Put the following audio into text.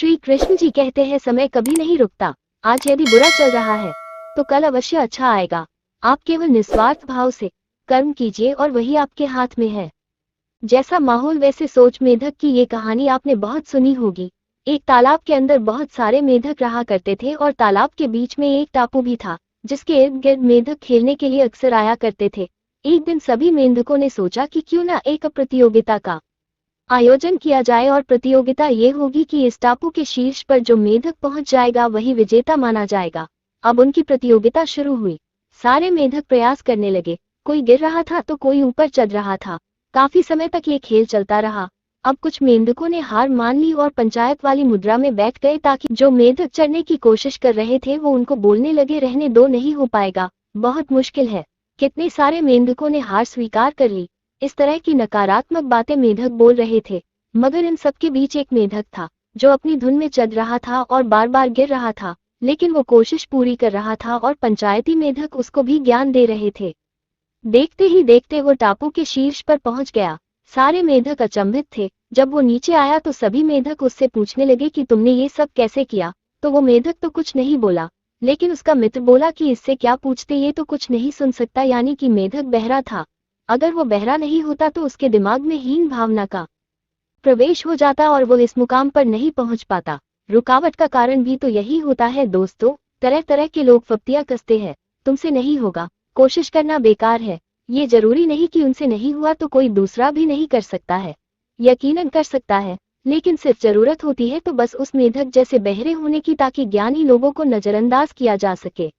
श्री कृष्ण जी कहते हैं समय कभी नहीं रुकता। आज यदि बुरा चल रहा है तो कल अवश्य अच्छा आएगा। आप केवल निस्वार्थ भाव से कर्म कीजिए और वही आपके हाथ में है। जैसा माहौल वैसे सोच। मेढक की ये कहानी आपने बहुत सुनी होगी। एक तालाब के अंदर बहुत सारे मेढक रहा करते थे और तालाब के बीच में एक टापू भी था जिसके इर्द गिर्द मेढक खेलने के लिए अक्सर आया करते थे। एक दिन सभी मेंढकों ने सोचा कि क्यों ना एक प्रतियोगिता का आयोजन किया जाए और प्रतियोगिता ये होगी कि इस टापू के शीर्ष पर जो मेढक पहुंच जाएगा वही विजेता माना जाएगा। अब उनकी प्रतियोगिता शुरू हुई। सारे मेढक प्रयास करने लगे। कोई गिर रहा था तो कोई ऊपर चढ़ रहा था। काफी समय तक ये खेल चलता रहा। अब कुछ मेंढकों ने हार मान ली और पंचायत वाली मुद्रा में बैठ गए ताकि जो मेढक चढ़ने की कोशिश कर रहे थे वो उनको बोलने लगे, रहने दो, नहीं हो पाएगा, बहुत मुश्किल है। कितने सारे मेंढकों ने हार स्वीकार कर ली। इस तरह की नकारात्मक बातें मेढक बोल रहे थे, मगर इन सबके बीच एक मेढक था जो अपनी धुन में चढ़ रहा था और बार बार गिर रहा था, लेकिन वो कोशिश पूरी कर रहा था और पंचायती मेढक उसको भी ज्ञान दे रहे थे। देखते ही देखते वो टापू के शीर्ष पर पहुंच गया। सारे मेढक अचंभित थे। जब वो नीचे आया तो सभी मेढक उससे पूछने लगे कि तुमने ये सब कैसे किया। तो वो मेढक तो कुछ नहीं बोला, लेकिन उसका मित्र बोला कि इससे क्या पूछते, ये तो कुछ नहीं सुन सकता। यानी कि मेढक बहरा था। अगर वो बहरा नहीं होता तो उसके दिमाग में हीन भावना का प्रवेश हो जाता और वो इस मुकाम पर नहीं पहुंच पाता। रुकावट का कारण भी तो यही होता है दोस्तों। तरह तरह के लोग फप्तियां कसते हैं, तुमसे नहीं होगा, कोशिश करना बेकार है। ये जरूरी नहीं कि उनसे नहीं हुआ तो कोई दूसरा भी नहीं कर सकता है। यकीनन कर सकता है, लेकिन सिर्फ जरूरत होती है तो बस उस मेढक जैसे बहरे होने की, ताकि ज्ञानी लोगों को नजरअंदाज किया जा सके।